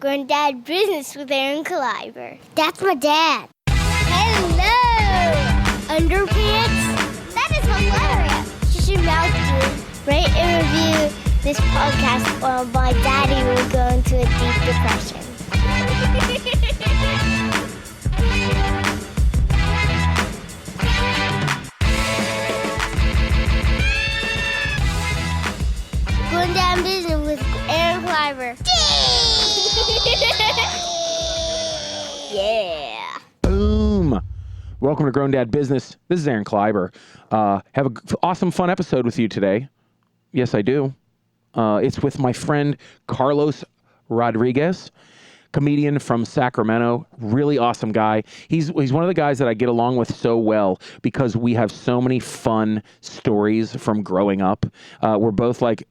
Granddad Business with Aaron Caliber. That's my dad. Hello! Underpants? That is hilarious. Shut your mouth, dude. Rate and review this podcast or my daddy will go into a deep depression. Going down business with Aaron Caliber. Yeah. Boom. Welcome to Grown Dad Business. This is Aaron Caliber. Have an awesome, fun episode with you today. Yes, I do. It's with my friend Carlos Rodriguez, comedian from Sacramento. Really awesome guy. He's one of the guys that I get along with so well because we have so many fun stories from growing up. We're both like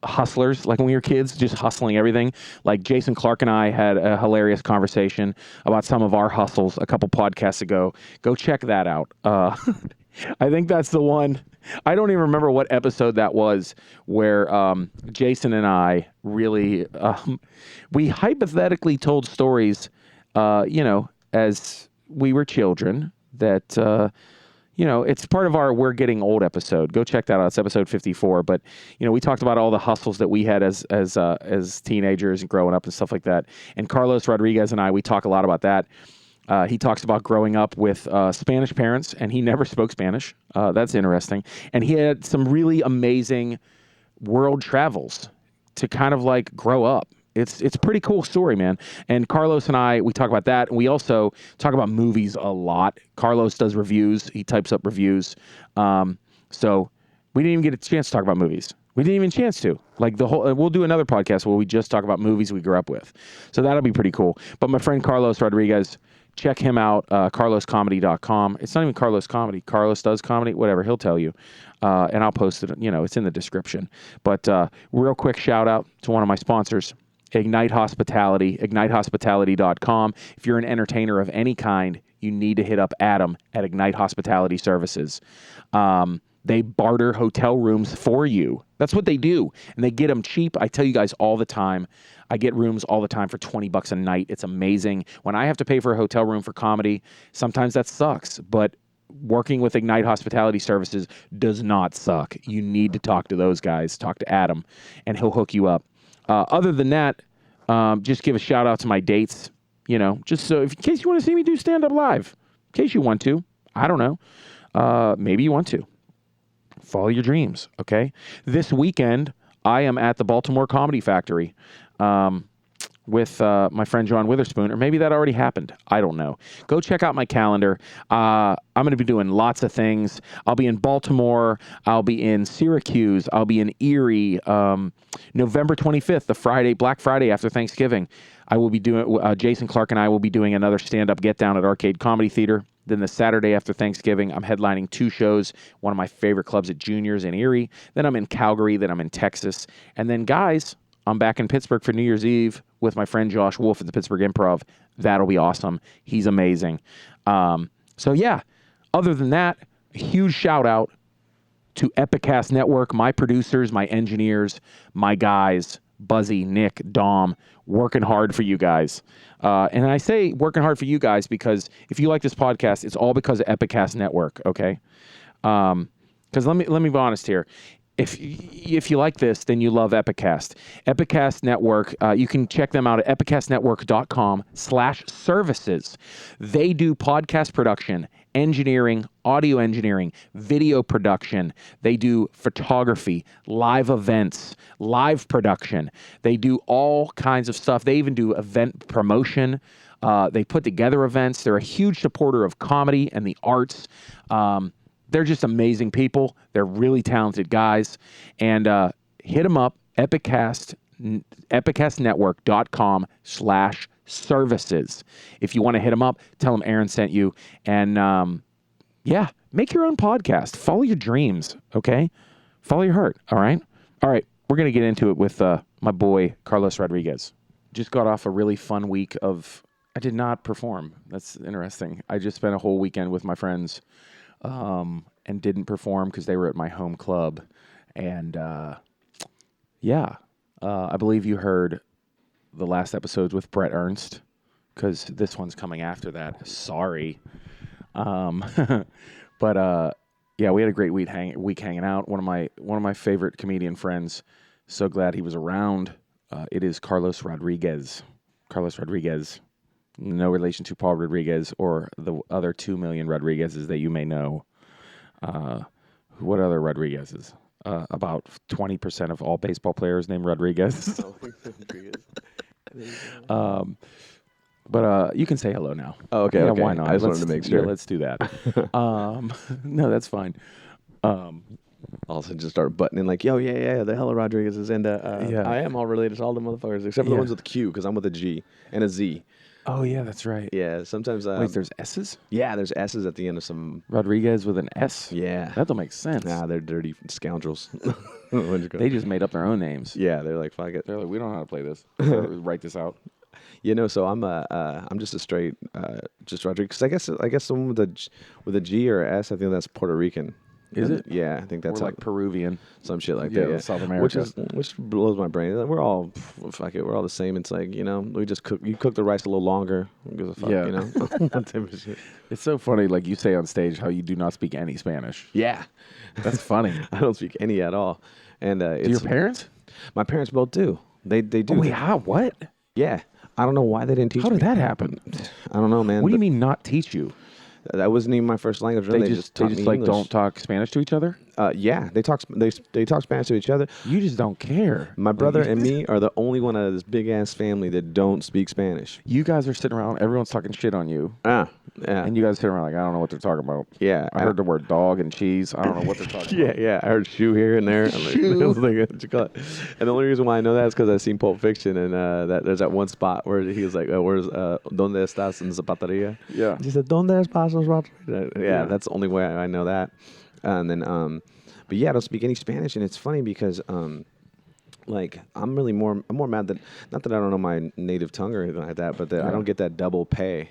hustlers, like when we were kids, just hustling everything. Like Jason Clark and I had a hilarious conversation about some of our hustles a couple podcasts ago. Go check that out. I think that's the one. I don't even remember what episode that was where Jason and I really, we hypothetically told stories, as we were children that, it's part of our We're Getting Old episode. Go check that out. It's episode 54. But, we talked about all the hustles that we had as teenagers and growing up and stuff like that. And Carlos Rodriguez and I, we talk a lot about that. He talks about growing up with Spanish parents, and he never spoke Spanish. That's interesting. And he had some really amazing world travels to kind of like grow up. It's a pretty cool story, man. And Carlos and I, we talk about that. And we also talk about movies a lot. Carlos does reviews. He types up reviews. So we didn't even get a chance to talk about movies. We didn't even chance to. We'll do another podcast where we just talk about movies we grew up with. So that'll be pretty cool. But my friend Carlos Rodriguez, check him out, carloscomedy.com. It's not even Carlos Comedy. Carlos does comedy, whatever. He'll tell you. And I'll post it. It's in the description. But real quick shout out to one of my sponsors, Ignite Hospitality, ignitehospitality.com. If you're an entertainer of any kind, you need to hit up Adam at Ignite Hospitality Services. They barter hotel rooms for you. That's what they do. And they get them cheap. I tell you guys all the time, I get rooms all the time for $20 a night. It's amazing. When I have to pay for a hotel room for comedy, sometimes that sucks. But working with Ignite Hospitality Services does not suck. You need to talk to those guys. Talk to Adam, and he'll hook you up. Other than that, just give a shout out to my dates, just so in case you want to see me do stand-up live, in case you want to. I don't know. Maybe you want to. Follow your dreams, okay? This weekend, I am at the Baltimore Comedy Factory with my friend John Witherspoon, or maybe that already happened. I don't know. Go check out my calendar. I'm going to be doing lots of things. I'll be in Baltimore. I'll be in Syracuse. I'll be in Erie. November 25th, the Friday, Black Friday after Thanksgiving, I will be doing, Jason Clark and I will be doing another stand-up get down at Arcade Comedy Theater. Then the Saturday after Thanksgiving, I'm headlining 2 shows, one of my favorite clubs at Juniors in Erie. Then I'm in Calgary. Then I'm in Texas. And then, guys, I'm back in Pittsburgh for New Year's Eve with my friend Josh Wolf at the Pittsburgh Improv. That'll be awesome. He's amazing. So, yeah, other than that, a huge shout out to Epicast Network, my producers, my engineers, my guys, Buzzy, Nick, Dom, working hard for you guys. And I say working hard for you guys because if you like this podcast, it's all because of Epicast Network, okay? Because let me be honest here. If you like this, then you love Epicast. Epicast Network, you can check them out at epicastnetwork.com/services. They do podcast production, engineering, audio engineering, video production. They do photography, live events, live production. They do all kinds of stuff. They even do event promotion. They put together events. They're a huge supporter of comedy and the arts. They're just amazing people. They're really talented guys. And hit them up, epicastnetwork.com/services. If you want to hit them up, tell them Aaron sent you. And make your own podcast. Follow your dreams, okay? Follow your heart, all right? All right, we're going to get into it with my boy, Carlos Rodriguez. Just got off a really fun week of, I did not perform. That's interesting. I just spent a whole weekend with my friends and didn't perform because they were at my home club. And I believe you heard the last episodes with Brett Ernst because this one's coming after that. Sorry. But yeah, we had a great week hanging out. One of my favorite comedian friends. So glad he was around. It is Carlos Rodriguez. Carlos Rodriguez. No relation to Paul Rodriguez or the other 2 million Rodriguezes that you may know. What other Rodriguezes? About 20% of all baseball players named Rodriguez. But you can say hello now. Oh, okay. Yeah, okay. why not? I just wanted to make sure. Yeah, let's do that. No, that's fine. Also, just start buttoning like, yo, yeah, the hella Rodriguez's, and I am all related to all the motherfuckers except for the ones with a Q because I'm with a G and a Z. Oh yeah, that's right. Yeah, sometimes. Wait, there's S's? Yeah, there's S's at the end of some. Rodriguez with an S? Yeah. That don't make sense. Nah, they're dirty scoundrels. They just made up their own names. Yeah, they're like, fuck it. They're like, we don't know how to play this. Write this out. So I'm just a straight just Rodriguez. I guess someone with a G or a S, I think that's Puerto Rican. Is it? Yeah, I think that's We're like Peruvian. some shit like that. Yeah, South America. Which blows my brain. We're all fuck it. We're all the same. It's like we just cook. You cook the rice a little longer. Who gives a fuck? Yeah. That type of shit. It's so funny, like you say on stage, how you do not speak any Spanish. Yeah, That's funny. I don't speak any at all. And Do your parents? My parents both do. They do. Oh, wait, how? What? Yeah, I don't know why they didn't teach How me. did that happen? I don't know, man. What do you mean not teach you? That wasn't even my first language. They Really. just taught me like English. don't talk Spanish to each other? Yeah, they talk Spanish to each other. You just don't care. My brother and me are the only one out of this big ass family that don't speak Spanish. You guys are sitting around, everyone's talking shit on you. Yeah. And you guys sit around like, I don't know what they're talking about. Yeah, I heard the word dog and cheese. I don't know what they're talking Yeah, about. yeah. I heard shoe here and there. I'm like, Shoe. I was like, what you call it? And the only reason why I know that is because I've seen Pulp Fiction, and that there's that one spot where he was like, "Where's donde estás en zapateria?" Yeah. He said, "Donde estás en zapateria?" Yeah. Yeah, that's the only way I know that. And then, but yeah, I don't speak any Spanish, and it's funny because like I'm more mad that not that I don't know my native tongue or anything like that, but that I don't get that double pay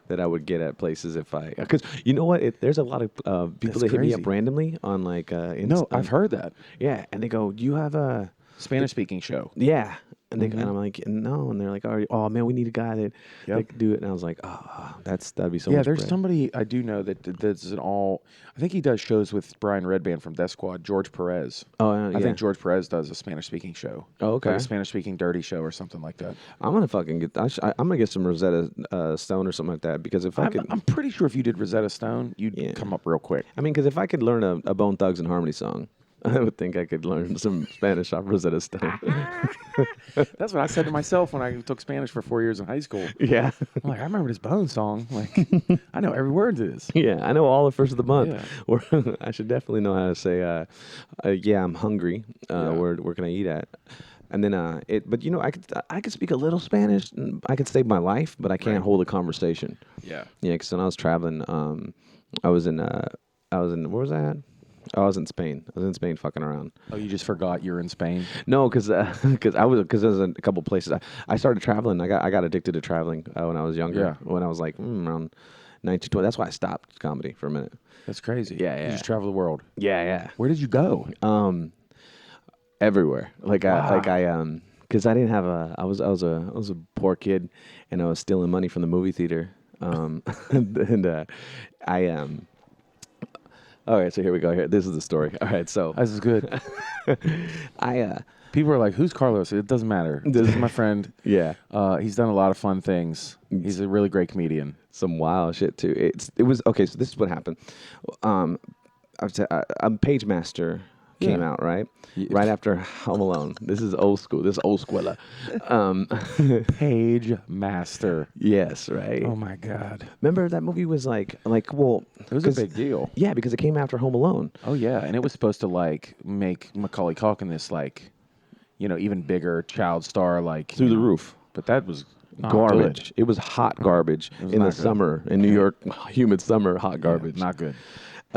that I would get at places if I, because you know what, there's a lot of people That's that hit me crazy. up randomly on like No, I've heard that. yeah, and they go, "Do you have a Spanish speaking show. yeah?" And, and I'm like, "No," and they're like, "Oh man, we need a guy that can do it." And I was like, "Oh, that'd be so." Yeah, much there's bread. somebody I do know that's an all. I think he does shows with Brian Redband from Death Squad. George Perez. Oh, I yeah. think George Perez does a Spanish speaking show. Oh, okay. Like a Spanish speaking dirty show or something like that. I'm gonna fucking get. I'm gonna get some Rosetta Stone or something like that because if I could, I'm pretty sure if you did Rosetta Stone, you'd come up real quick. I mean, because if I could learn a Bone Thugs and Harmony song, I would think I could learn some Spanish off Rosetta Stone. That's what I said to myself when I took Spanish for 4 years in hise school. Yeah. I'm like, I remember this Bone song. Like, I know every word to this. Yeah, I know all the first of the month. Yeah. Or I should definitely know how to say, yeah, I'm hungry. Where can I eat at? And then but I could speak a little Spanish. I could save my life, but I can't hold a conversation. Yeah. Yeah, because when I was traveling, I was in where was I at? Oh, I was in Spain. I was in Spain fucking around. Oh, you just forgot you're in Spain? No, because there was a couple places. I started traveling. I got addicted to traveling when I was younger. Yeah. When I was like around 19, 20. That's why I stopped comedy for a minute. That's crazy. Yeah, yeah. You just travel the world. Yeah, yeah. Where did you go? Everywhere. Because I didn't have I was a poor kid, and I was stealing money from the movie theater. All right, so here we go. Here, this is the story. All right, so This is good. People are like, "Who's Carlos?" It doesn't matter. This is my friend. yeah, He's done a lot of fun things. He's a really great comedian. some wild shit too. It was okay. So this is what happened. Page Master came out right after Home Alone. This is old school. This is old squilla. Page Master. Yes, right. Oh my God. Remember that movie was like well, It was a big deal. Yeah, because it came after Home Alone. Oh yeah, and it was supposed to like make Macaulay Culkin this like, even bigger child star like Through the roof. But that was not Garbage. good. It was hot garbage was in the not good. summer in New York. Humid summer, hot garbage. Not good.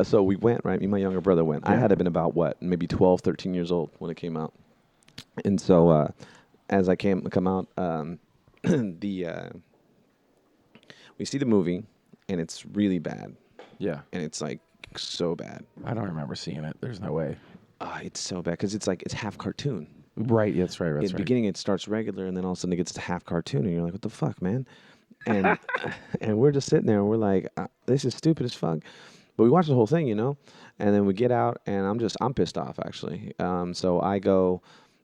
So we went, right? Me and my younger brother went. I had to been about, maybe 12, 13 years old when it came out. And so as I come out, we see the movie, and it's really bad. Yeah. And it's, like, so bad. I don't remember seeing it. There's no way. It's so bad because it's half cartoon. Right. That's right. In That's the right. beginning, it starts regular, and then all of a sudden it gets to half cartoon, and you're like, what the fuck, man? And and we're just sitting there, and we're like, this is stupid as fuck. But we watch the whole thing, you know? And then we get out, and I'm pissed off, actually. So I go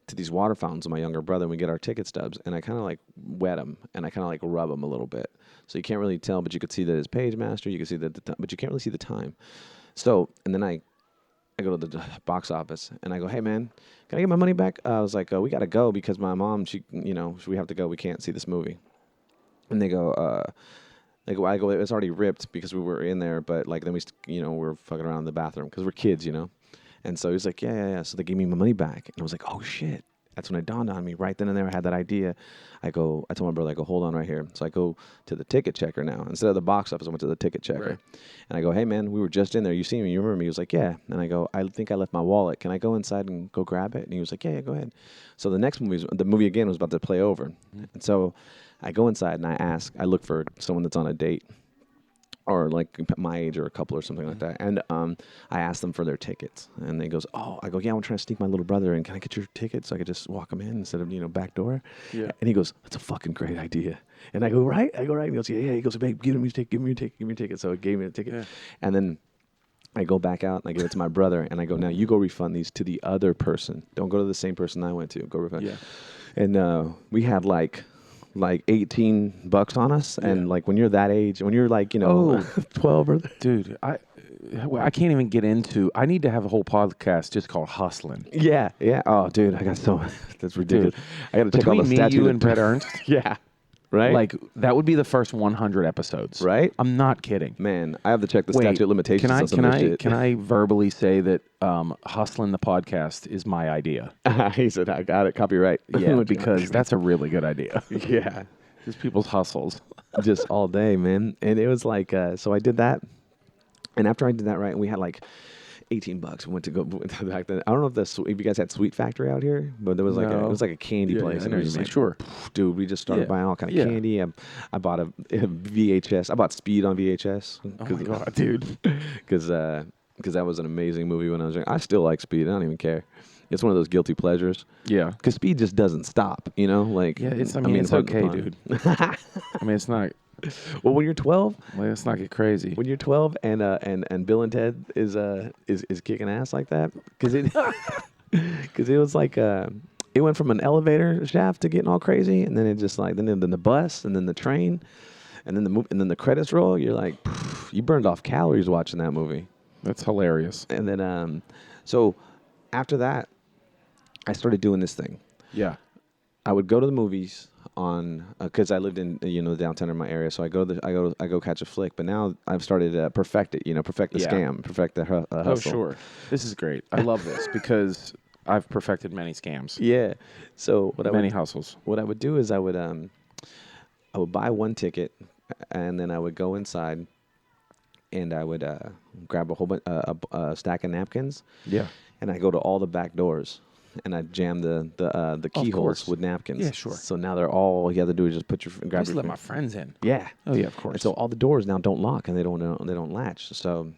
to these water fountains with my younger brother, and we get our ticket stubs, and I kind of like wet them, and I kind of like rub them a little bit. So you can't really tell, but you could see that it's Page Master, you can see that, but you can't really see the time. So, and then I go to the box office, and I go, hey, man, can I get my money back? I was like, we got to go because my mom, we have to go. We can't see this movie. And they go, I go, it's already ripped because we were in there, but like then we're fucking around in the bathroom because we're kids, you know. And so he's like, yeah. So they gave me my money back, and I was like, oh shit. That's when it dawned on me. Right then and there, I had that idea. I told my brother, hold on right here. So I go to the ticket checker now. Instead of the box office, I went to the ticket checker. Right. And I go, hey, man, we were just in there. You see me? You remember me? He was like, yeah. And I go, I think I left my wallet. Can I go inside and go grab it? And he was like, yeah, go ahead. So the next the movie again was about to play over. Mm-hmm. And so I go inside and I look for someone that's on a date, or like my age or a couple or something like that. And I asked them for their tickets. And they goes, I go, yeah, I'm trying to sneak my little brother in. Can I get your tickets so I could just walk him in instead of, back door? Yeah. And he goes, that's a fucking great idea. And I go, right? And he goes, yeah. He goes, babe, give me your ticket. So he gave me a ticket. Yeah. And then I go back out and I give it to my brother. And I go, now you go refund these to the other person. Don't go to the same person I went to. Go refund. Yeah. And we had like $18 on us, and like when you're that age, when you're like 12 or dude, I can't even get into. I need to have a whole podcast just called Hustling. Yeah. Oh, dude, I got so that's ridiculous. Dude, I got to check all the stats. You and Brett Ernst. Yeah. Right? Like, that would be the first 100 episodes. Right? I'm not kidding. Man, I have to check the statute of limitations on some of this shit. Can I verbally say that Hustling the podcast is my idea? He said, I got it. Copyright. Yeah, because that's a really good idea. Yeah. Just people's hustles. Just all day, man. And it was like, so I did that. And after I did that, right, we had like $18. We went to go back then. I don't know if you guys had Sweet Factory out here, but there was like it was like a candy place. And it was like, sure, dude, we just started buying all kind of candy. I bought a VHS. I bought Speed on VHS. Oh my god, dude! Because that was an amazing movie when I was young. I still like Speed. I don't even care. It's one of those guilty pleasures. Yeah, because Speed just doesn't stop. Like it's okay, dude. I mean, it's not. Well, when you're 12, let's not get crazy. When you're 12 and Bill and Ted is kicking ass like that, because it was like it went from an elevator shaft to getting all crazy, and then it just like then the bus and then the train, and then the credits roll. You're like, you burned off calories watching that movie. That's hilarious. And then so after that, I started doing this thing. Yeah, I would go to the movies on because I lived in the downtown in my area, so I go catch a flick. But now I've started to perfect it, perfect the scam, perfect the hustle. Oh, sure, this is great. I love this because I've perfected many scams. Yeah, so many hustles. What I would do is I would buy one ticket, and then I would go inside, and I would grab a whole bunch a stack of napkins. Yeah, and I go to all the back doors. And I jam the keyholes with napkins. Yeah, sure. So now they're all you have to do is just grab just let my friends in. Yeah. Oh yeah, of course. And so all the doors now don't lock and they don't latch. So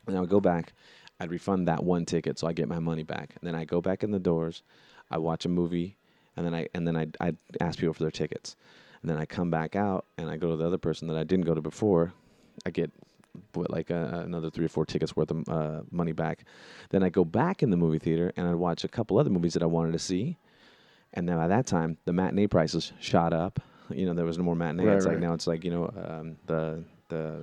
and I would go back, I'd refund that one ticket, so I get my money back. And then I go back in the doors, I watch a movie, and then I ask people for their tickets. And then I come back out and I go to the other person that I didn't go to before. I get another 3 or 4 tickets worth of money back. Then I go back in the movie theater and I watch a couple other movies that I wanted to see. And then by that time, the matinee prices shot up. There was no more matinee. Right, like now it's like the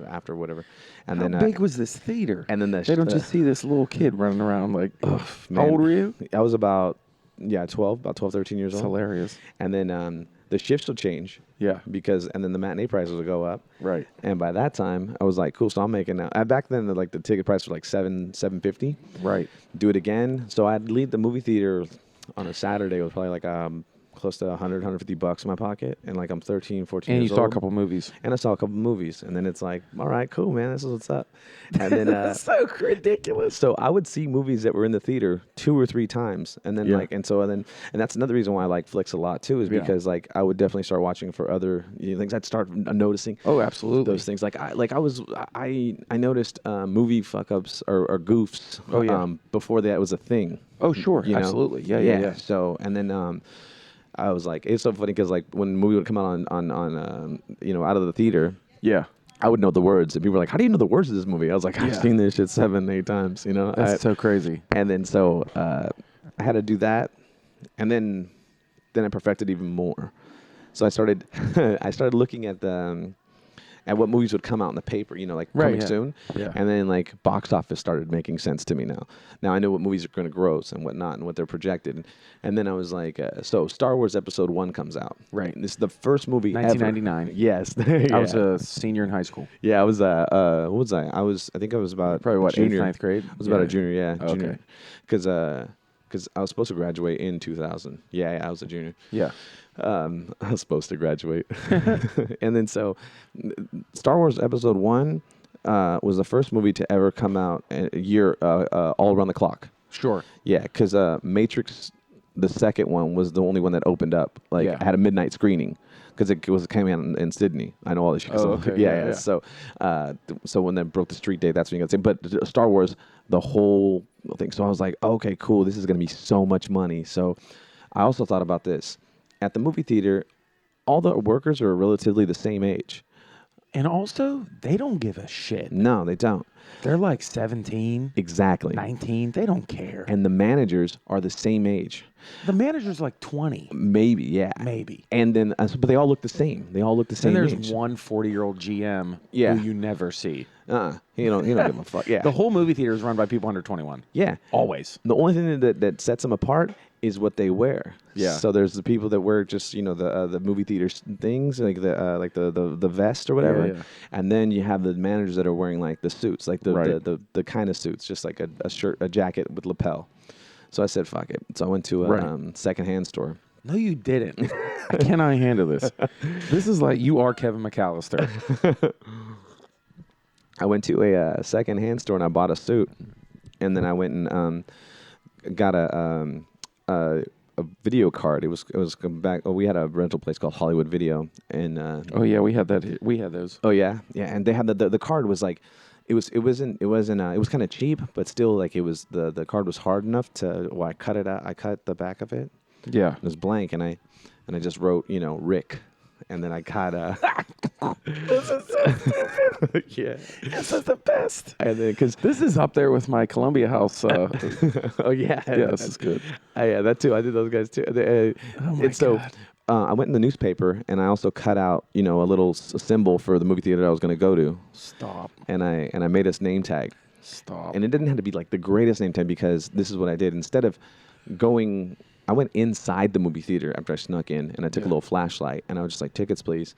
after whatever. And how big was this theater? And then they don't just see this little kid running around like. Man, how old were you? I was about 12, 13 years old. It's hilarious. And then the shifts will change. Yeah. And then the matinee prices will go up. Right. And by that time, I was like, cool, so I'm making now. Back then, the ticket price was like $7.50. Right. Do it again. So I'd leave the movie theater on a Saturday with probably like $100 close to 100, $150 in my pocket, and like I'm 13, 14 And you years saw a old. couple movies. And I saw a couple movies, and then it's like, all right, cool, man, this is what's up. And then so ridiculous. so I would see movies that were in the theater 2 or 3 times, and then and that's another reason why I like flicks a lot too, is because like I would definitely start watching for other things. I'd start noticing. Oh, absolutely. Those things. I noticed movie fuck ups or goofs. Oh, yeah. Before that was a thing. Oh, sure, You know? absolutely. Yeah. So and then I was like, it's so funny because like when the movie would come out on out of the theater. Yeah. I would know the words, and people were like, "How do you know the words of this movie?" I was like, "I've seen this shit 7, 8 times." You know, That's so crazy. And then so I had to do that, and then I perfected even more. So I started looking at at what movies would come out in the paper, like coming soon. Yeah. And then like box office started making sense to me now. Now I know what movies are going to gross and whatnot and what they're projected. And then I was like, so Star Wars Episode 1 comes out. Right. This is the first movie 1999. ever. Yes. I was a senior in high school. Yeah, I was. What was I? I think I was about Probably what, junior. 8th, 9th grade? I was about a junior. Yeah, Okay. junior. Because I was supposed to graduate in 2000. Yeah, I was a junior. Yeah. I was supposed to graduate, and then so Star Wars Episode 1 was the first movie to ever come out a year all around the clock. Sure. Yeah, because Matrix, the second one, was the only one that opened up. Like, had a midnight screening because it came out in Sydney. I know all this shit. Oh, okay. Yeah. So, so when they broke the street date, that's when you got to say. But Star Wars, the whole thing. So I was like, okay, cool. This is going to be so much money. So I also thought about this. At the movie theater, all the workers are relatively the same age. And also, they don't give a shit. No, they don't. They're like 17, Exactly. 19. They don't care. And the managers are the same age. The manager's like 20. Maybe, yeah. Maybe. And then, but they all look the same. They all look the same And there's age. one 40-year-old GM Yeah. who you never see. He don't give a fuck. Yeah. The whole movie theater is run by people under 21. Yeah. Always. The only thing that sets them apart is what they wear. Yeah. So there's the people that wear just the movie theater things like the vest or whatever, Yeah. and then you have the managers that are wearing like the suits, like the kind of suits, just like a shirt, a jacket with lapel. So I said, fuck it. So I went to a secondhand store. No, you didn't. I cannot handle this. This is like you are Kevin McAllister. I went to a secondhand store and I bought a suit, and then I went and got a video card. It was back. Oh, we had a rental place called Hollywood Video, and Oh yeah, we had that. We had those. oh yeah, and they had the card was like, it was kind of cheap, but still like it was the card was hard enough to. Well, I cut it out. I cut the back of it. Yeah. It was blank, and I just wrote Rick, and then I got This is so stupid. yeah. This is the best. And then because This is up there with my Columbia House. oh yeah, This is good. Yeah, that too. I did those guys too. Oh my and so God. I went in the newspaper, and I also cut out a little symbol for the movie theater I was going to go to, Stop. and I made us name tag. Stop. And it didn't have to be like the greatest name tag, because this is what I did. Instead of going, I went inside the movie theater after I snuck in, and I took a little flashlight, and I was just like, tickets, please.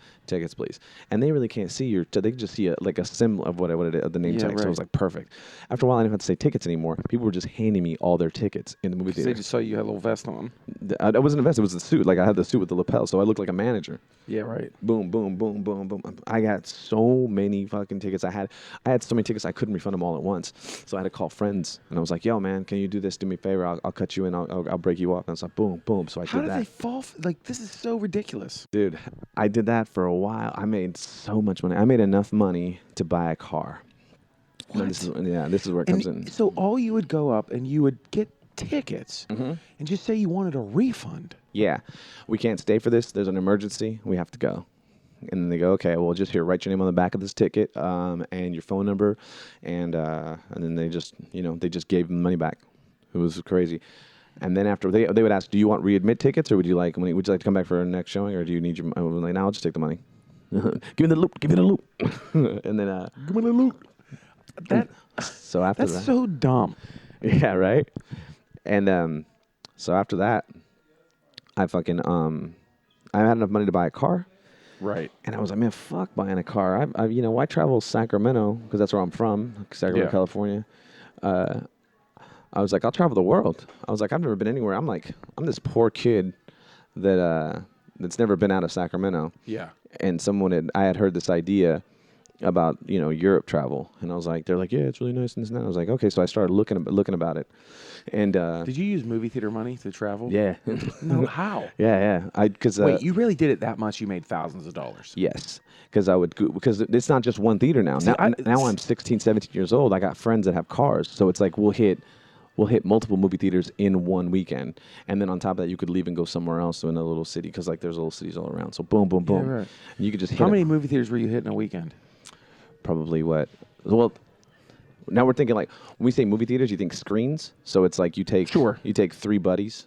And they really can't see they can just see a symbol of what it is, of the name tag. So I was like, perfect. After a while, I didn't have to say tickets anymore. People were just handing me all their tickets in the movie theater. They just saw you had a little vest on. I wasn't a vest, it was the suit. Like I had the suit with the lapel, so I looked like a manager. Yeah, right. Boom, boom, boom, boom, boom. I got so many fucking tickets. I had so many tickets I couldn't refund them all at once. So I had to call friends, and I was like, "Yo, man, can you do this? Do me a favor. I'll cut you in. I'll break you off." And I was like, "Boom, boom." So I How did did that. they fall? Like, this is so ridiculous. Dude, I did that for a while. I made so much money. I made enough money to buy a car. What? This is where it comes in. So all you would go up and you would get tickets and just say you wanted a refund. Yeah, we can't stay for this. There's an emergency. We have to go. And then they go, okay, well, just here, write your name on the back of this ticket, and your phone number, and then they just gave them the money back. It was crazy. And then after they would ask, do you want readmit tickets, or would you like to come back for our next showing, or do you need your? I was like, no, I'll just take the money. Give me the loop. And then Give me the loot. so after That's that, so dumb. yeah, right. And so after that, I had enough money to buy a car. Right. And I was like, man, fuck buying a car. I travel Sacramento because that's where I'm from, Sacramento, California. I was like, I'll travel the world. I was like, I've never been anywhere. I'm this poor kid that's never been out of Sacramento. Yeah. And I had heard this idea about Europe travel, and I was like, they're like, yeah, it's really nice and this and that. I was like, okay, so I started looking about it, and Did you use movie theater money to travel? yeah, No, how? yeah, because Wait, you really did it that much? You made thousands of dollars? yes, because because it's not just one theater now. See, Now I'm 16, 17 years old. I got friends that have cars, so it's like we'll hit multiple movie theaters in one weekend, and then on top of that, you could leave and go somewhere else in a little city because like there's little cities all around. So boom, boom, boom, Yeah, right. and you could just hit How it. many movie theaters were you hitting a weekend? Probably what? Well, now we're thinking like when we say movie theaters, you think screens. So it's like you take 3 buddies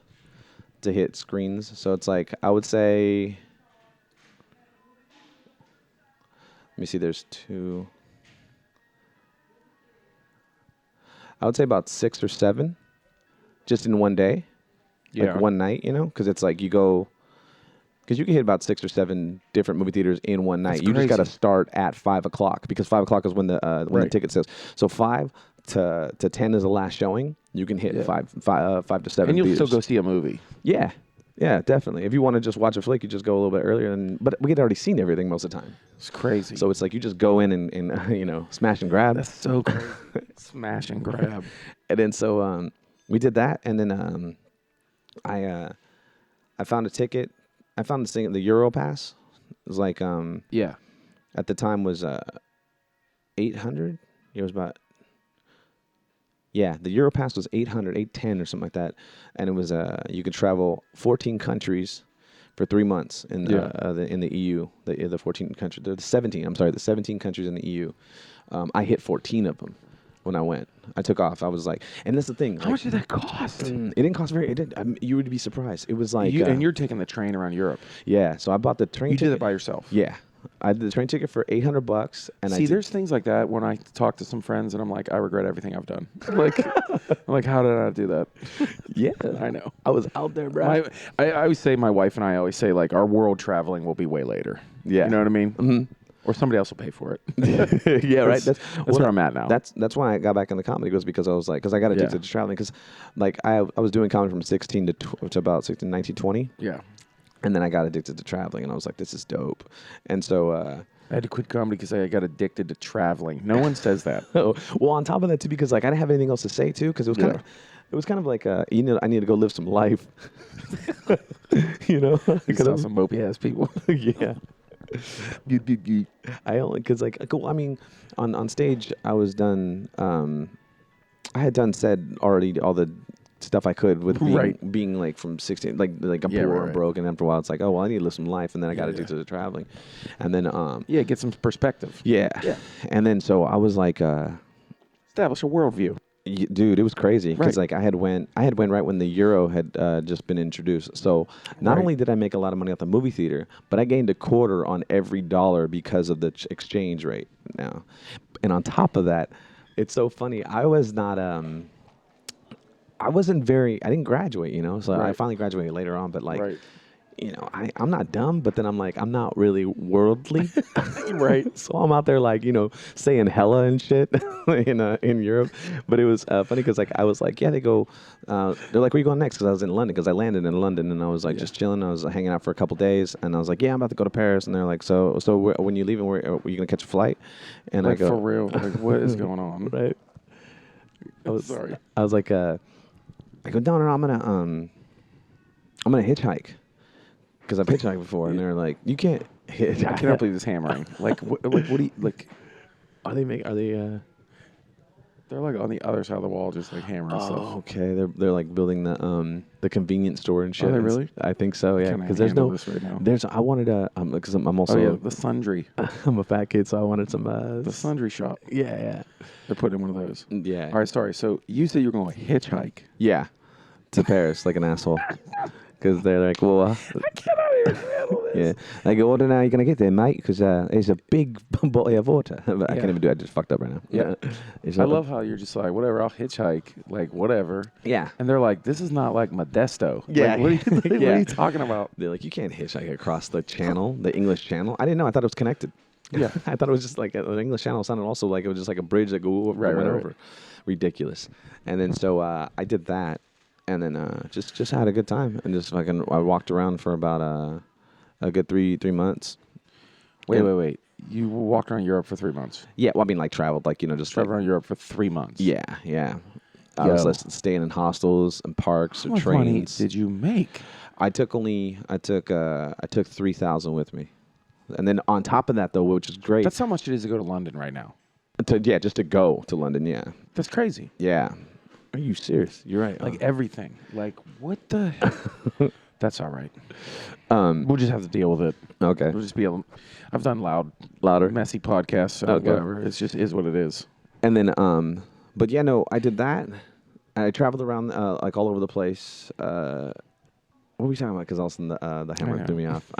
to hit screens. So it's like I would say. Let me see. There's 2. I would say about 6 or 7, just in one day, like one night. Because it's like you go. Because you can hit about 6 or 7 different movie theaters in one night. That's you just got to crazy. start at 5 o'clock because 5 o'clock is when the ticket sales. So 5 to 10 is the last showing. You can hit 5 to 7. And you'll theaters. still go see a movie. Yeah, definitely. If you want to just watch a flick, you just go a little bit earlier. But we had already seen everything most of the time. It's crazy. So it's like you just go in and smash and grab. That's so crazy. Smash and grab. And then so we did that, and then I found a ticket. I found this thing, the Euro Pass. It was like Yeah. at the time was 800. It was about the Euro Pass was 800, 810 or something like that, and it was you could travel 14 countries for 3 months in the EU. The 14 countries, the 17. I'm sorry, the 17 countries in the EU. I hit 14 of them when I went. I took off. I was like, and that's the thing. How much did that cost? It didn't cost very. It did. You would be surprised. It was like, And you're taking the train around Europe. yeah. So I bought the train. You ticket. did it by yourself. Yeah, I did the train ticket for $800, and See, there's things like that when I talk to some friends, and I'm like, I regret everything I've done. I'm like, how did I do that? yeah, I know. I was out there, bro. I always say, my wife and I always say, like, our world traveling will be way later. Yeah. You know what I mean? Mm-hmm. Or somebody else will pay for it. Yeah, right. That's where I'm at now. That's why I got back in the comedy, was because I was like, because I got addicted to traveling, because like I was doing comedy from 16 to about 16, 19, 20. Yeah. And then I got addicted to traveling, and I was like, this is dope. And so I had to quit comedy because I got addicted to traveling. No one says that. well, on top of that too, because like I didn't have anything else to say too, because it was kind of like I need to go live some life. You saw some mopey ass people. Yeah. I only because like I mean on stage I was done. I had said already all the stuff I could with being like from 16, like I'm poor and broke, and after a while it's like, oh well, I need to live some life, and then I got addicted to traveling, and then get some perspective. Yeah, and then so I was like establish a worldview. Dude, it was crazy because like I had went right when the euro had just been introduced. So not only did I make a lot of money at the movie theater, but I gained a quarter on every dollar because of the exchange rate now. And on top of that, it's so funny. I was not I didn't graduate, So I finally graduated later on, but like I'm not dumb, but then I'm like, I'm not really worldly. Right. So I'm out there like, saying hella and shit in Europe. But it was funny because like I was like, yeah, they go, they're like, where you going next? Because I was in London, because I landed in London, and I was like just chilling. I was hanging out for a couple days, and I was like, yeah, I'm about to go to Paris. And they're like, so when you leaving, were you going to catch a flight? And like, I go, for real, like, what is going on? Right. I was like, I go, no, I'm gonna hitchhike. Because I've hitchhiked before, and they're like, "You can't hitchhike." I cannot believe this hammering. Like, what do you like? Are they? They're like on the other side of the wall, just like hammering stuff. Oh, okay. They're like building the convenience store and shit. Are they really? I think so. Yeah. Because there's no. This right now. I wanted because I'm also. the sundry. I'm a fat kid, so I wanted some. The sundry shop. Yeah. They're putting in one of those. Yeah. All right. Sorry. So you said you were going to hitchhike. Yeah. To Paris, like an asshole. Because they're like, well, I cannot even handle this. Yeah. They go, well, then how are you going to get there, mate? Because there's a big bottle of water. But I can't even do it. I just fucked up right now. Yeah. I love how you're just like, whatever, I'll hitchhike, like, whatever. Yeah. And they're like, this is not like Modesto. Yeah. Like, what are you talking about? They're like, you can't hitchhike across the channel, the English channel. I didn't know. I thought it was connected. Yeah. I thought it was just like an English channel sounded also like it was just like a bridge that went over. Ridiculous. And then so I did that. and then just had a good time, and just fucking I walked around for about a good three months. Wait. You walked around Europe for 3 months. Yeah, well, I mean, like traveled, like just Traveled around Europe for 3 months. Yeah. I was staying in hostels and parks and How much money trains. did you make? I took 3,000 with me, and then on top of that though, which is great. That's how much it is to go to London right now. Just to go to London. Yeah. That's crazy. Yeah. Are you serious? You're right. Like everything. Like what the hell? That's all right. We'll just have to deal with it. Okay. We'll just be I've done Louder. messy podcasts, so Okay. whatever. It just is what it is. And then, but yeah, no, I did that. I traveled around like all over the place. What were we talking about? Because also the hammer threw me off.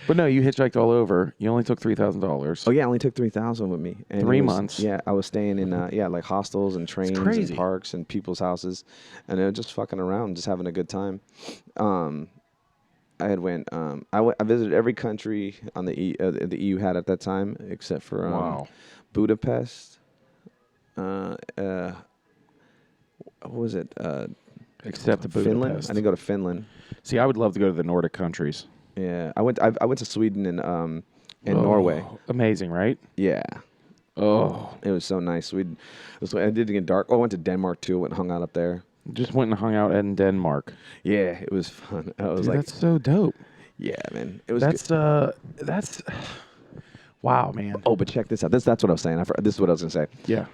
But no, you hitchhiked all over. You only took $3,000. Oh yeah, I only took 3,000 with me. And 3 months. Yeah, I was staying in like hostels and trains and parks and people's houses, and just fucking around, just having a good time. I had went. I visited every country on the EU had at that time, except for Budapest. What was it? Except the Finland. Budapest. I didn't go to Finland. See, I would love to go to the Nordic countries. Yeah, I went to Sweden and Norway. Amazing, right? Yeah. Oh, It was so nice. I did get dark. Oh, I went to Denmark too. Went and hung out up there. just went and hung out in Denmark. Yeah, it was fun. I was Dude, like, that's so dope. yeah, man. It was. That's wow, man. Oh, but check this out. That's what I was saying. This is what I was gonna say. Yeah,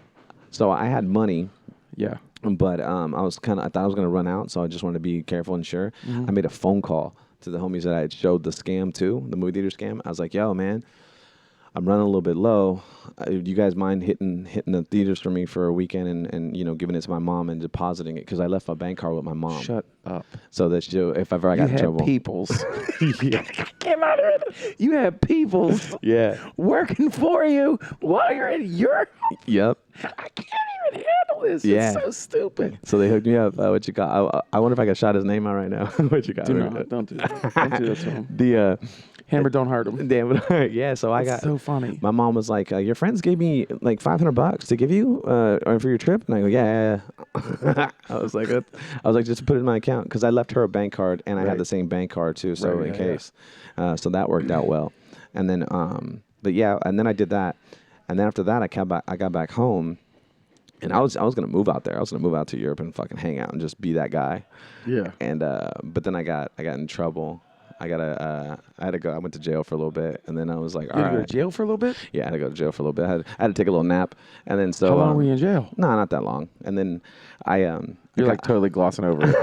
So I had money, yeah. but I thought I was gonna run out, so I just wanted to be careful and sure. Mm-hmm. I made a phone call to the homies that I had showed the scam to, the movie theater scam. I was like, yo, man, I'm running a little bit low. Do you guys mind hitting the theaters for me for a weekend and giving it to my mom and depositing it? Because I left my bank card with my mom. Shut up. So that if ever I got in trouble. Peoples. Yeah. Came out of it. You had peoples Yeah. working for you while you're in Europe. Yep. I can't even handle this. Yeah. It's so stupid. So they hooked me up. What you got? I wonder if I can shout his name out right now. What you got? Don't do that. Don't do that to him. The Hammer, don't hurt him. damn it. Yeah. So I got so funny. My mom was like, "Your friends gave me like $500 to give you or for your trip," and I go, "Yeah." I was like, just put it in my account because I left her a bank card and I had the same bank card too, so Right, in yeah, case. So that worked out well. And then, but yeah, and then I did that, and then after that, I got back home. And I was gonna move out there. I was gonna move out to Europe and fucking hang out and just be that guy. Yeah. And but then I got in trouble. I had to go. I went to jail for a little bit, and then I was like, all You had right. to go to jail for a little bit? Yeah, I had to go to jail for a little bit. I had to take a little nap, and then so. How long were you in jail? No, not that long. And then You're like totally glossing over it.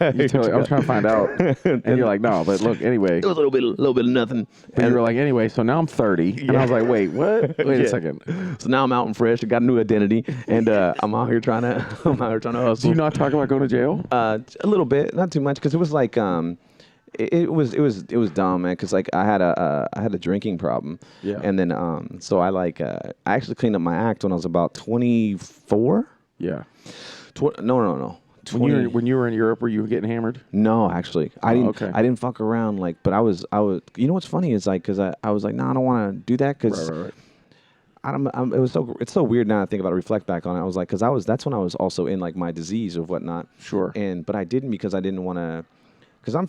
I'm trying to find out. And you're like, no, but look, anyway. It was a little bit of nothing. But you were like, anyway, so now I'm 30. And I was like, wait, what? Wait a second. So now I'm out and fresh. I got a new identity, and I'm out here trying to hustle. Do you not talk about going to jail? A little bit, not too much, because it was like it was dumb, man. Because like I had a drinking problem, Yeah. and then so I actually cleaned up my act when I was about 24. Yeah. No. When you were in Europe, were you getting hammered? No, actually, I didn't. Okay. I didn't fuck around. Like, but I was. You know what's funny is like, because I was like, no, I don't want to do that because. Right. It's so weird now. I think about it, reflect back on it. I was like, that's when I was also in like my disease or whatnot. Sure. But I didn't because I didn't want to. Because I'm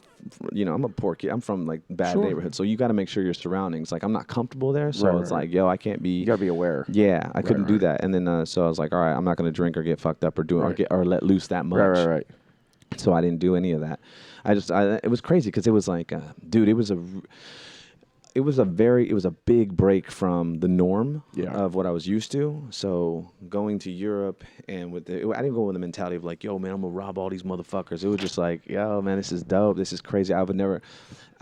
a poor kid. I'm from like bad Sure. neighborhood, so you got to make sure your surroundings. Like I'm not comfortable there, so Right, it's right. like, yo, I can't be. You got to be aware. Yeah, I couldn't do right. that, and then so I was like, all right, I'm not going to drink or get fucked up or do or let loose that much. Right. So I didn't do any of that. It was crazy because it was like, dude, it was a big break from the norm of what I was used to. So going to Europe and I didn't go with the mentality of like, yo, man, I'm gonna rob all these motherfuckers. It was just like, yo, man, this is dope. This is crazy. I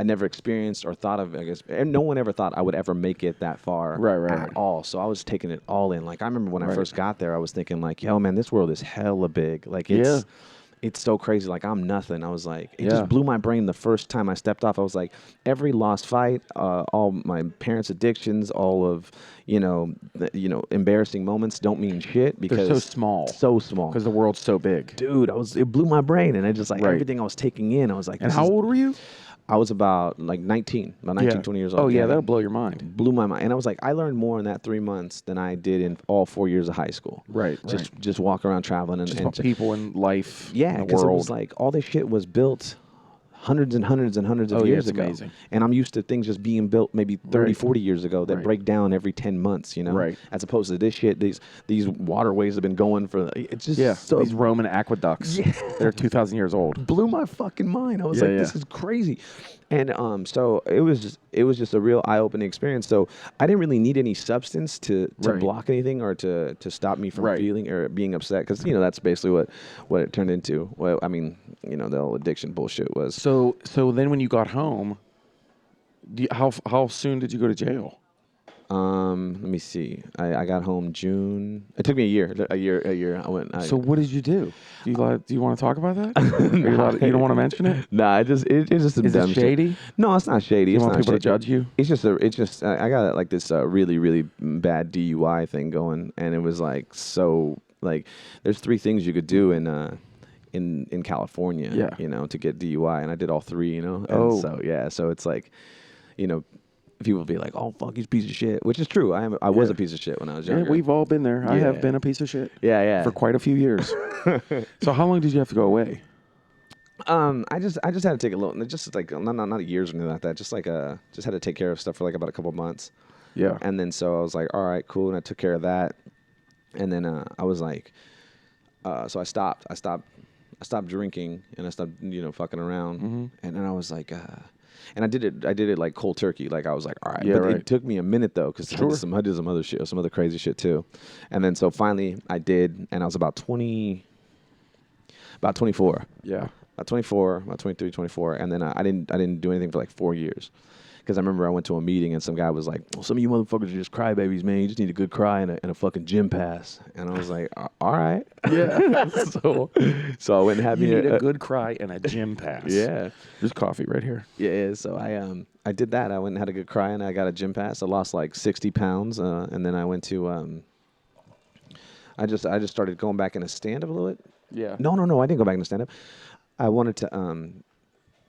never experienced or thought of, I guess, and no one ever thought I would ever make it that far at all. So I was taking it all in. Like I remember when I first got there, I was thinking like, yo, man, this world is hella big. Like it's so crazy. Like I'm nothing. I was like, it just blew my brain the first time I stepped off. I was like, every lost fight, all my parents' addictions, all of embarrassing moments don't mean shit because They're so small. So small. Because the world's so big. Dude, it blew my brain, and I just like everything I was taking in. I was like, and how old were you? I was about like 19, about 19, 20 years old. Oh, yeah, that'll blow your mind. Blew my mind. And I was like, I learned more in that 3 months than I did in all 4 years of high school. Right. Just walk around traveling and Just people in life. Yeah, because because it was like all this shit was built hundreds and hundreds and hundreds of years ago. Amazing. And I'm used to things just being built maybe 30, 40 years ago that break down every 10 months, you know? Right. As opposed to this shit, these waterways have been going for, it's just so these Roman aqueducts. Yeah. They're 2,000 years old. Blew my fucking mind. I was like, this is crazy. And so it was just a real eye-opening experience. So I didn't really need any substance to block anything or to stop me from feeling or being upset, because that's basically what it turned into. Well, I mean, the whole addiction bullshit was. So then when you got home, how soon did you go to jail? Let me see. I got home June. It took me a year. I went. So what did you do? Do you want to talk about that? You don't want to mention it? Nah, it's just some Is dumb it shady? shit. No, it's not shady. You It's want not people to shady. judge you? It's just I got like this really, really bad DUI thing going, and it was like there's 3 things you could do in California, to get DUI, and I did all 3, And so it's like, people will be like, "Oh fuck, he's a piece of shit," which is true. I was a piece of shit when I was younger. Yeah, we've all been there. I have been a piece of shit. Yeah. For quite a few years. So how long did you have to go away? I just had to take a little, just like not years or anything like that. Just like just had to take care of stuff for like about a couple of months. Yeah. And then so I was like, all right, cool, and I took care of that. And then I was like, so I stopped drinking, and I stopped fucking around. Mm-hmm. And then I was like, and I did it like cold turkey. Like I was like, all right. Yeah, but it took me a minute though, because I did some other shit, some other crazy shit too. And then so finally I did, and I was about 24. Yeah. About 24, about 23, 24. And then I didn't do anything for like 4 years. Because I remember I went to a meeting and some guy was like, well, some of you motherfuckers are just crybabies, man. You just need a good cry and a fucking gym pass. And I was like, all right. Yeah. so I went and had You me need a good cry and a gym pass. Yeah. There's coffee right here. Yeah. So I did that. I went and had a good cry, and I got a gym pass. I lost like 60 pounds. And then I went to, I just started going back in a stand-up a little bit. Yeah. No. I didn't go back in a stand-up. I wanted to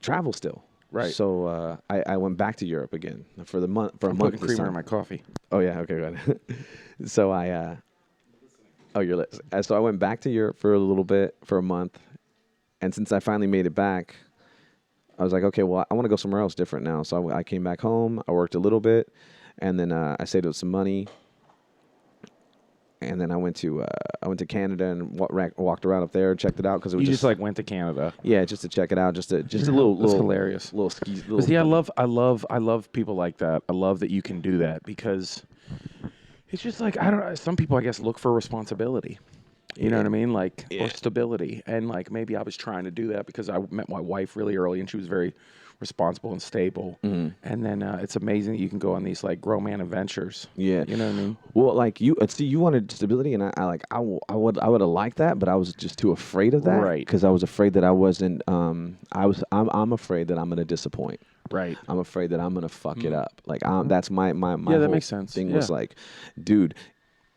travel still. Right. So I went back to Europe again for a month. I'm putting creamer in my coffee. Oh yeah. Okay. Good. So so I went back to Europe for a little bit, for a month, and since I finally made it back, I was like, okay, well, I want to go somewhere else different now. So I came back home. I worked a little bit, and then I saved up some money. And then I went to Canada and walked around up there, checked it out, because it was just like went to Canada. Yeah, just to check it out, just a little. That's hilarious. Little skis. But see, I love people like that. I love that you can do that, because it's just like, I don't know. Some people, I guess, look for responsibility. You know what I mean? Like, or stability. And like, maybe I was trying to do that because I met my wife really early, and she was very responsible and stable. Mm-hmm. And then it's amazing that you can go on these like grown man adventures. Yeah. You know what I mean? Well, like you wanted stability, and I would have liked that, but I was just too afraid of that. Right. Because I was afraid that I wasn't, I'm afraid that I'm going to disappoint. Right. I'm afraid that I'm going to fuck it up. Like, that's my that whole makes sense. thing was like, dude,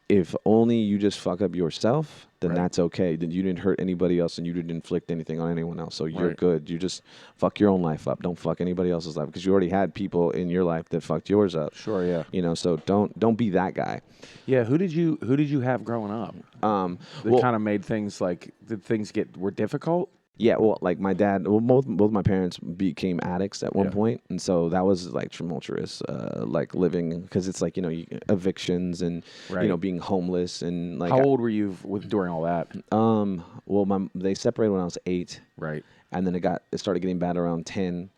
if only you just fuck up yourself, then that's okay. Then you didn't hurt anybody else, and you didn't inflict anything on anyone else. So you're good. You just fuck your own life up. Don't fuck anybody else's life, because you already had people in your life that fucked yours up. Sure, yeah. So don't be that guy. Yeah. Who did you have growing up? That kind of made things like, did things were difficult? Yeah, well, like my dad, both my parents became addicts at one point, and so that was like tumultuous, like living, because it's like evictions and being homeless and like. How old were you during all that? Well, they separated when I was 8, right, and then it started getting bad around 10,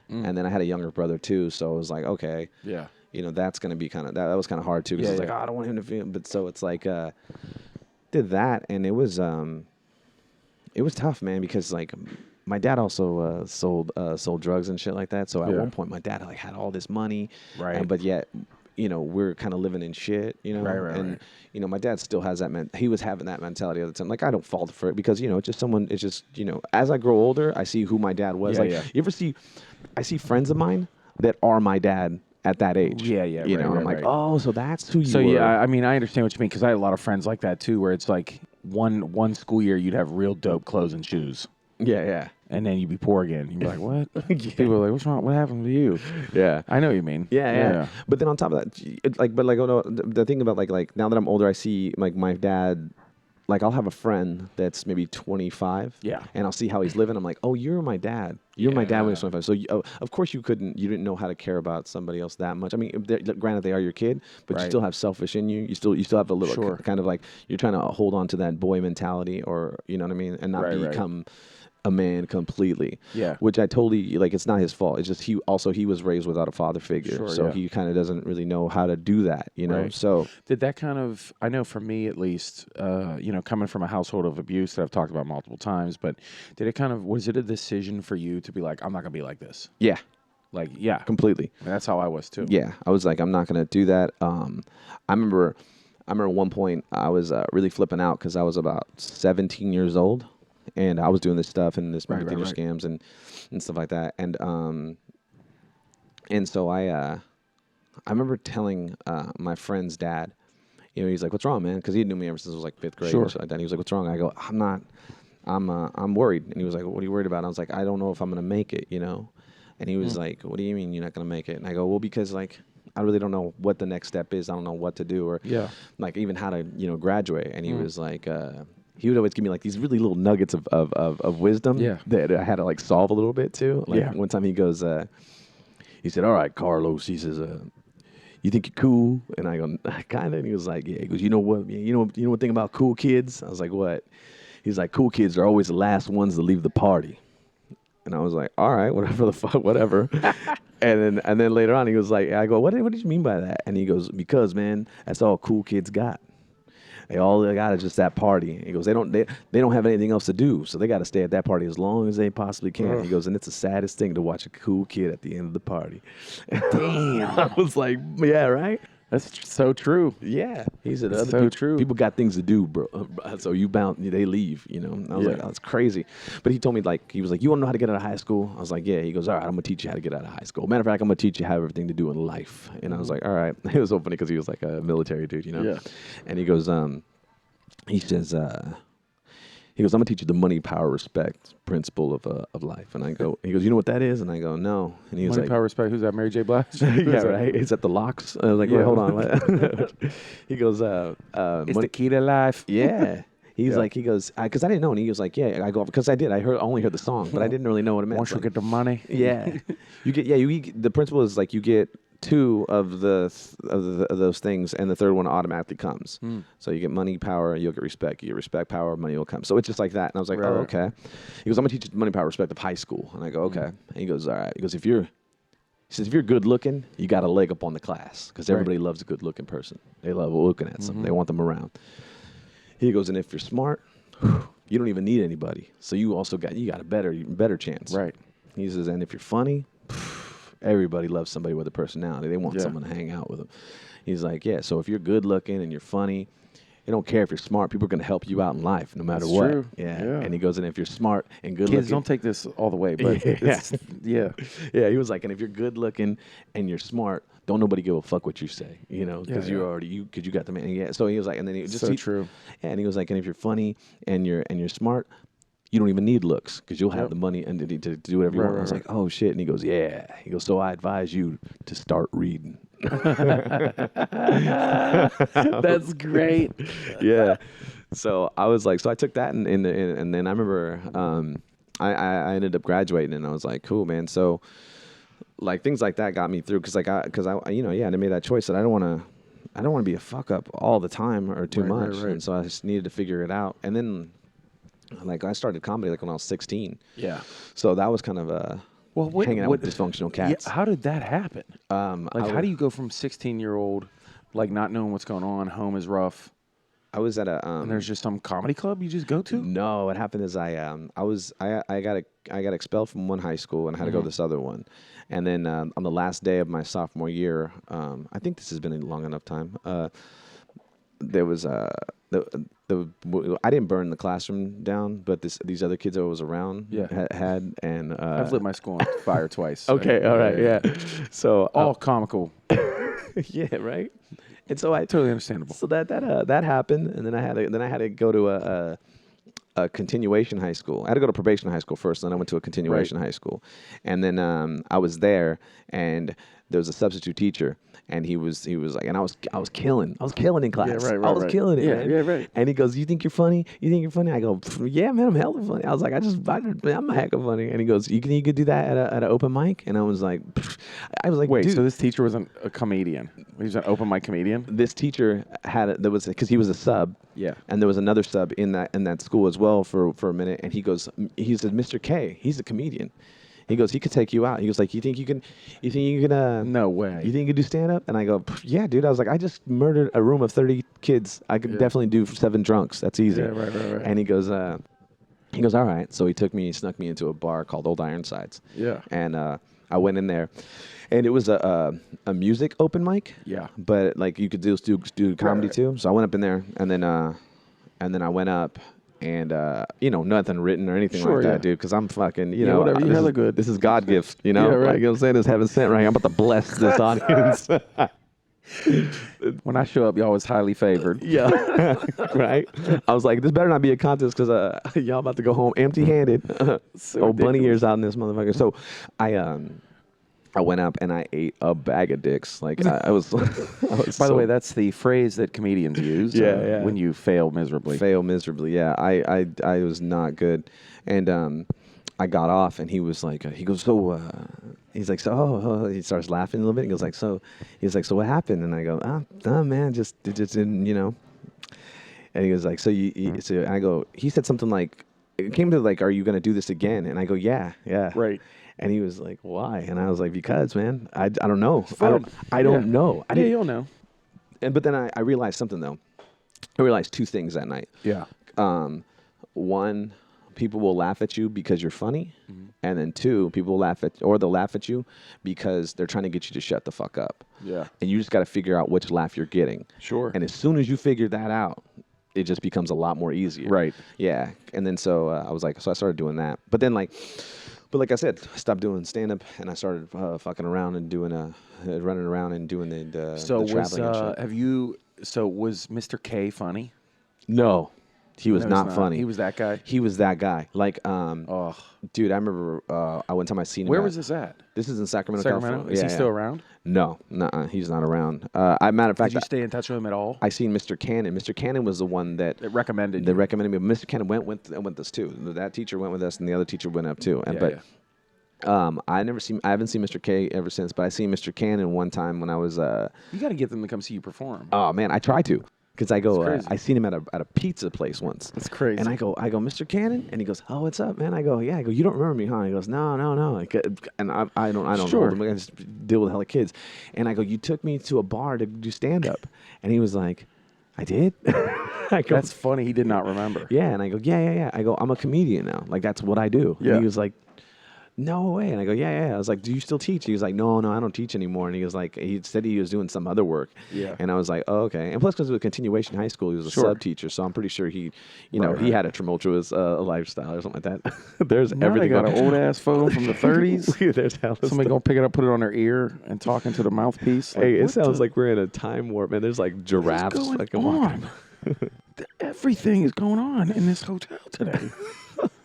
and then I had a younger brother too, so it was like, okay, yeah, that's gonna be kind of that was kind of hard too, because it's like, I don't want him to feel, but so it's like did that, and it was tough, man, because like my dad also sold drugs and shit like that. So at one point, my dad like had all this money, right? But yet, we're kind of living in shit, and my dad still has that he was having that mentality all the time. Like, I don't fault for it, because it's just as I grow older, I see who my dad was. You ever I see friends of mine that are my dad at that age. Yeah. I'm like, oh, so that's who you were. So yeah, I mean, I understand what you mean, because I had a lot of friends like that too, where it's like one school year you'd have real dope clothes and shoes. Yeah. and then you be poor again. You be like, what? People are like, what's wrong? What happened to you? Yeah. I know what you mean. Yeah. But then on top of that, the thing about like now that I'm older, I see like my dad. Like I'll have a friend that's maybe 25, and I'll see how he's living. I'm like, oh, you're my dad. You're my dad when he's 25. So of course you didn't know how to care about somebody else that much. I mean, granted they are your kid, but you still have selfish in you. You still have a little kind of like you're trying to hold on to that boy mentality, or you know what I mean, and not become a man completely. Yeah. Which I totally like. It's not his fault. It's just he was raised without a father figure, so he kind of doesn't really know how to do that. You know. Right. So did that kind of? I know for me at least, coming from a household of abuse that I've talked about multiple times, but did it kind of? Was it a decision for you to be like, I'm not gonna be like this? Yeah. Like yeah, completely. That's how I was too. Yeah, I was like, I'm not gonna do that. I remember at one point I was really flipping out because I was about 17 years old. And I was doing this stuff and this movie theater scams and stuff like that. And so I remember telling my friend's dad, he's like, "What's wrong, man?" Because he knew me ever since I was like 5th grade or something like that. He was like, "What's wrong?" I go, I'm worried." And he was like, "What are you worried about?" And I was like, "I don't know if I'm gonna make it, And he was like, "What do you mean you're not gonna make it?" And I go, "Well, because like I really don't know what the next step is. I don't know what to do or like even how to graduate." And he was like. He would always give me like these really little nuggets of wisdom that I had to like solve a little bit too. Like one time he goes, he said, "All right, Carlos," he says, "you think you're cool?" And I go, "Kind of." And he was like, "Yeah." He goes, "You know what? You know what thing about cool kids?" I was like, "What?" He's like, "Cool kids are always the last ones to leave the party." And I was like, "All right, whatever the fuck, whatever." and then later on, he was like, "I go, what did you mean by that?" And he goes, "Because man, that's all cool kids got. All they got is just that party." He goes, they don't have anything else to do, so they got to stay at that party as long as they possibly can. He goes, and it's the saddest thing to watch a cool kid at the end of the party. Damn. I was like, yeah, right? That's so true. Yeah. He said, that's so true. People got things to do, bro. So they leave, And I was like, oh, that's crazy. But he told me, like, he was like, "You want to know how to get out of high school?" I was like, "Yeah." He goes, "All right, I'm going to teach you how to get out of high school. Matter of fact, I'm going to teach you how everything to do in life." And I was like, all right. It was so funny because he was like a military dude, Yeah. And he goes, he says, he goes, "I'm going to teach you the money, power, respect principle of life." And I go, he goes, "You know what that is?" And I go, "No." And he was money, like, power, respect. Who's that? Mary J. Blige? Yeah, right. It's at the locks. I was like, wait, hold on. He goes, it's the key to life. Yeah. He's like, he goes, because I didn't know. And he was like, yeah. I go, because I did. I only heard the song, but I didn't really know what it meant. Once you get the money. Yeah. The principle is like you get 2 of those things, and the third one automatically comes. So you get money, power, you'll get respect. You get respect, power, money will come. So it's just like that. And I was like, oh, okay. He goes, "I'm going to teach you money, power, respect of high school." And I go, okay. And he goes, all right. He goes, if you're good looking, you got a leg up on the class because everybody loves a good looking person. They love looking at them. They want them around. He goes, and if you're smart, you don't even need anybody. So you also got a better chance. Right. He says, and if you're funny, everybody loves somebody with a personality. They want someone to hang out with them. He's like, yeah, so if you're good looking and you're funny, they don't care if you're smart. People are going to help you out in life no matter what. True. Yeah. And he goes, and if you're smart and good looking. Kids, don't take this all the way, but yeah. He was like, and if you're good looking and you're smart, don't nobody give a fuck what you say, because you got the man. Yeah. So he was like, and then he just true. Yeah. And he was like, and if you're funny and you're smart, you don't even need looks because you'll have the money and to do whatever you want. I was like, oh shit. And he goes, yeah. He goes, so I advise you to start reading. That's great. Yeah. So I was like, so I took that and then I remember I ended up graduating and I was like, cool, man. So like things like that got me through because I made that choice that I don't want to be a fuck up all the time or too much. Right. And so I just needed to figure it out. And then like I started comedy like when I was 16. Yeah. So that was kind of hanging out with dysfunctional cats. Yeah, how did that happen? How do you go from 16-year-old, like not knowing what's going on, home is rough? I was at a and there's just some comedy club you just go to? No, what happened is I got expelled from one high school and I had to go to this other one. And then on the last day of my sophomore year, I think this has been a long enough time. There was I didn't burn the classroom down, but these other kids that was around had and I've lit my school on fire twice. Okay, all right, yeah. So all comical. Yeah, right. And so I totally understandable. So that happened, and then I had to go to a continuation high school. I had to go to probation high school first, then I went to a continuation high school. And then I was there, and there was a substitute teacher, and he was like, and I was killing in class. Yeah, right, I was killing it, yeah, man. Yeah, right. And he goes, "You think you're funny? You think you're funny?" I go, "Yeah, man, I'm hella funny." I was like, I'm a heck of funny. And he goes, "You could do that at an open mic?" And I was like, Wait, dude. so this teacher wasn't a comedian? He was an open mic comedian? This teacher because he was a sub. Yeah. And there was another sub in that school as well for a minute. And he said, "Mr. K, he's a comedian." He goes, "He could take you out." He goes, like, you think you can No way. you think you can do stand up? And I go, "Yeah, dude." I was like, "I just murdered a room of 30 kids. I could definitely do 7 drunks. That's easy." Yeah, right. And he goes, "All right." So he snuck me into a bar called Old Ironsides. Yeah. And I went in there, and it was a music open mic. Yeah. But like you could do comedy too. So I went up in there, and then I went up. And nothing written or anything like that, dude. Because I'm fucking, whatever. You're hella good. This is God gift, Yeah, right. Like, you know what I'm saying? This heaven sent, right? I'm about to bless this audience. When I show up, y'all was highly favored. Yeah, right. I was like, this better not be a contest because y'all about to go home empty-handed. Bunny ears out in this motherfucker. So I went up and I ate a bag of dicks. Like I was. By the way, that's the phrase that comedians use. Yeah. When you fail miserably. Yeah. I was not good, and I got off, and he was like, he goes, so. He's like, so. He starts laughing a little bit. He goes like, so. He's like, so what happened? And I go, man, just didn't, And he goes like, so you. So I go. He said something like, it came to like, are you gonna do this again? And I go, yeah. Right. And he was like, "Why?" And I was like, "Because, man, I don't know. I Yeah. don't know. You'll know. But then I realized something though. I realized 2 things that night. Yeah. One, people will laugh at you because you're funny, and then 2, they'll laugh at you because they're trying to get you to shut the fuck up. Yeah. And you just got to figure out which laugh you're getting. Sure. And as soon as you figure that out, it just becomes a lot more easier. Right. Yeah. And then so I was like, so I started doing that. But then like I said, I stopped doing stand-up, and I started fucking around and doing running around and doing the traveling and shit. So was Mr. K funny? No, he was No, not he's funny. He was that guy? He was that guy. Like, Oh. dude, I remember one time I seen him. Where was this at? This is in Sacramento, Sacramento? California. Is he still around? No, he's not around. Matter of fact, Did you stay in touch with him at all? I seen Mr. Cannon. Mr. Cannon was the one that recommended you. recommended me. Mr. Cannon went with us too. That teacher went with us, and the other teacher went up too. I haven't seen Mr. K ever since, but I seen Mr. Cannon one time when I was. You got to get them to come see you perform. Oh man, I try to. Because I go, crazy. I seen him at a pizza place once. That's crazy. And I go, Mr. Cannon, and he goes, "Oh, what's up, man?" I go, "Yeah." I go, "You don't remember me, huh?" He goes, "No." And I don't Sure. know. I just deal with hella kids. And I go, "You took me to a bar to do stand up," and he was like, "I did." I go, That's funny. He did not remember. "Yeah," and I go, "Yeah." I go, "I'm a comedian now. Like that's what I do." Yeah. And he was like, "No way." And I go, yeah. I was like, "Do you still teach?" He was like, no, I don't teach anymore. And he was like, he said he was doing some other work. Yeah. And I was like, oh, okay. And plus, because it was a continuation high school, he was a Sure. sub teacher. So I'm pretty sure he Right. had a tumultuous lifestyle or something like that. There's Now everything. they got an old ass phone from the 30s. There's hella Somebody stuff. gonna pick it up, put it on their ear, and talk into the mouthpiece. Like, Hey, it what sounds the- like we're in a time warp, man. There's like giraffes going fucking walking. on? Everything is going on in this hotel today.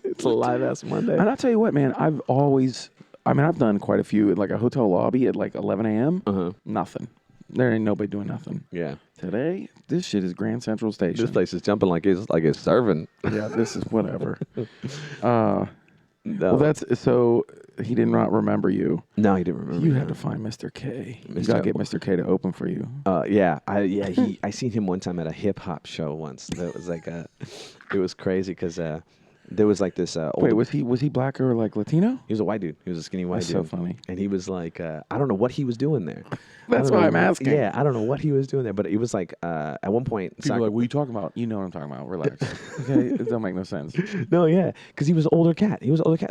It's a live ass Monday. And I'll tell you what, man, I've done quite a few at like a hotel lobby at like 11 a.m. Uh-huh. Nothing. There ain't nobody doing nothing. Yeah. Today, this shit is Grand Central Station. This place is jumping like it's serving. Yeah, this is whatever. No. Well, that's so he did not remember you. No, he didn't remember. You me. had to find Mr. K. You Mr. gotta get Mr. K to open for you. I seen him one time at a hip hop show once. That was like it was crazy because there was like this. Wait, was he black or like Latino? He was a white dude. He was a skinny white That's dude. so funny. And he was like, I don't know what he was doing there. That's I don't why know- I'm asking. Yeah, I don't know what he was doing there, but it was like at one point. People are like, what are you talking about? You know what I'm talking about. Relax. Okay, it don't make no sense. No, yeah, because he was an older cat.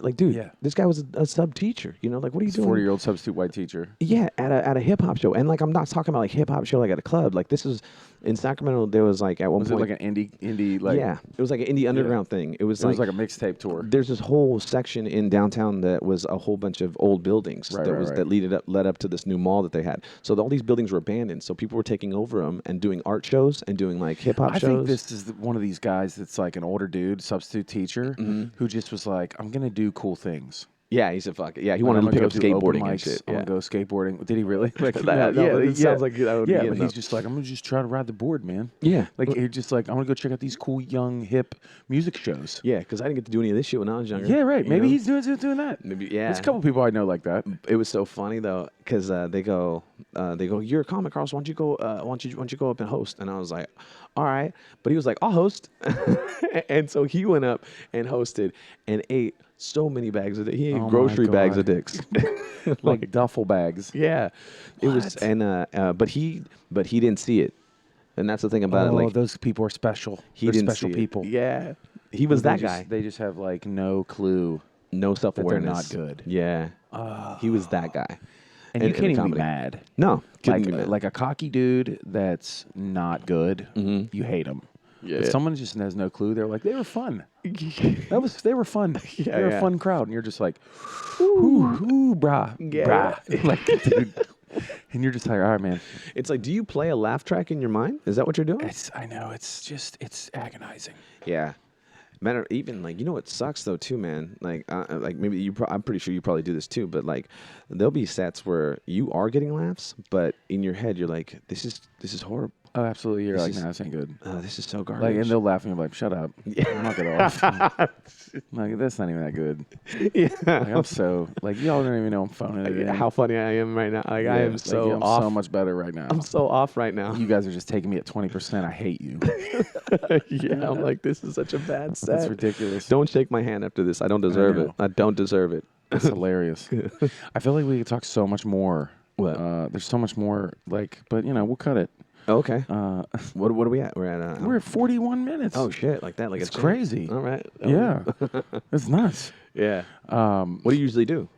Like, dude, Yeah. this guy was a sub teacher. Like, what are you doing? 40-year-old substitute white teacher. Yeah, at a hip hop show, and like I'm not talking about like hip hop show like at a club. Like this is In Sacramento, there was like at one Was point. it like an indie like? Yeah, it was like an indie underground thing. It was It was like a mixtape tour. There's this whole section in downtown that was a whole bunch of old buildings that led up to this new mall that they had. So all these buildings were abandoned. So people were taking over them and doing art shows and doing like hip hop shows. I think this is one of these guys that's like an older dude, substitute teacher, who just was like, I'm gonna do cool things. Yeah, he said, "Fuck it." Yeah, he wanted to pick up skateboarding and shit. I'm gonna go skateboarding. Did he really? Like, it sounds like that would be. Yeah, but he's just like, I'm gonna just try to ride the board, man. Yeah, like he's just like, I'm gonna go check out these cool young hip music shows. Yeah, because I didn't get to do any of this shit when I was younger. Yeah, right. Maybe he's doing that. Maybe yeah. There's a couple people I know like that. It was so funny though, because they go, you're a comic, Carlos. Why don't you go? Why don't you go up and host? And I was like, all right. But he was like, I'll host. And so he went up and hosted and ate so many bags of dicks. He ate grocery bags of dicks. Like duffel bags. Yeah. It was, and but he didn't see it. And that's the thing about it. Like, those people are special. They're didn't special see people. It. Yeah. He was that guy. They just have like no clue. No self-awareness. They're not good. Yeah. He was that guy. And you can't even be mad. No. Like a cocky dude that's not good, you hate him. Yeah, if someone just has no clue, they're like, they were fun. They were fun. They're a fun crowd. And you're just like, ooh, brah. Like, dude. And you're just like, all right, man. It's like, do you play a laugh track in your mind? Is that what you're doing? I know. It's agonizing. Yeah. Man, even like, you know what sucks though too, man. Like maybe I'm pretty sure you probably do this too. But like, there'll be sets where you are getting laughs, but in your head you're like, this is horrible. Oh, absolutely. You're like, nah, this ain't good. This is so garbage. Like, and they'll laugh and you're like, shut up. Knock it off. Like, that's not even that good. Yeah. Like, I'm so, like, y'all don't even know I'm phoning it in. How funny I am right now. Like, I am so I'm off. so much better right now. I'm so off right now. You guys are just taking me at 20%. I hate you. Yeah, I'm like, this is such a bad set. That's ridiculous. Don't shake my hand after this. I don't deserve it. I don't deserve it. It's hilarious. I feel like we could talk so much more. What? There's so much more, like, but, you know, we'll cut it. Okay. What are we at? We're at 41 minutes. Oh shit! Like that? Like it's crazy. All right. Yeah, it's nuts. Yeah. What do you usually do?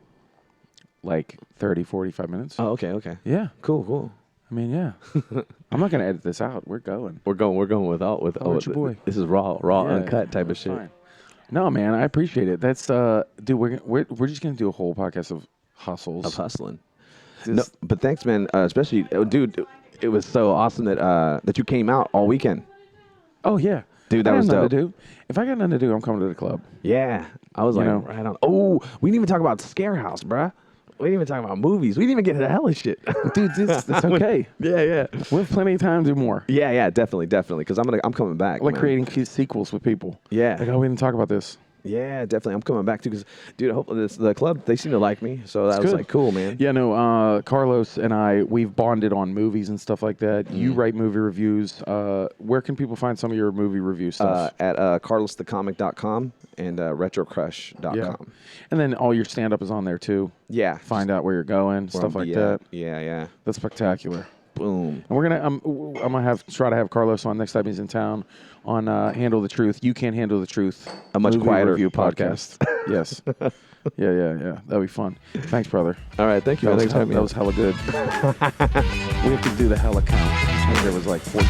Like 30, 45 minutes. Oh, okay. Yeah. Cool. I mean, yeah. I'm not gonna edit this out. We're going. We're going with it's your boy. This is raw, uncut type of shit. Fine. No, man, I appreciate it. That's dude. We're just gonna do a whole podcast of hustles. Of hustling. No, but thanks, man. Especially, dude. It was so awesome that you came out all weekend. Oh yeah, dude, that was dope. If I got nothing to do, I'm coming to the club. Yeah, I was right on. Oh, we didn't even talk about Scare House, bruh. We didn't even talk about movies. We didn't even get to the hella shit, dude. That's okay. Yeah. We have plenty of time to do more. Yeah, definitely. Because I'm coming back. Like creating sequels with people. Yeah. Like, we didn't talk about this. Yeah, definitely. I'm coming back too because, dude, hopefully the club, they seem to like me. So that was like cool, man. Yeah, no, Carlos and we've bonded on movies and stuff like that. You write movie reviews. Where can people find some of your movie review stuff? At carlosthecomic.com and retrocrush.com. Yeah. And then all your stand-up is on there too. Yeah. Find out where you're going, stuff like that. Yeah. That's spectacular. Boom. And we're gonna I'm gonna try to have Carlos on next time he's in town on Handle the Truth. You Can't Handle the Truth, a much quieter review podcast. Yes. Yeah. That'd be fun. Thanks, brother. All right, thank you. That was hella good. We have to do the hella count. I think there was like 14.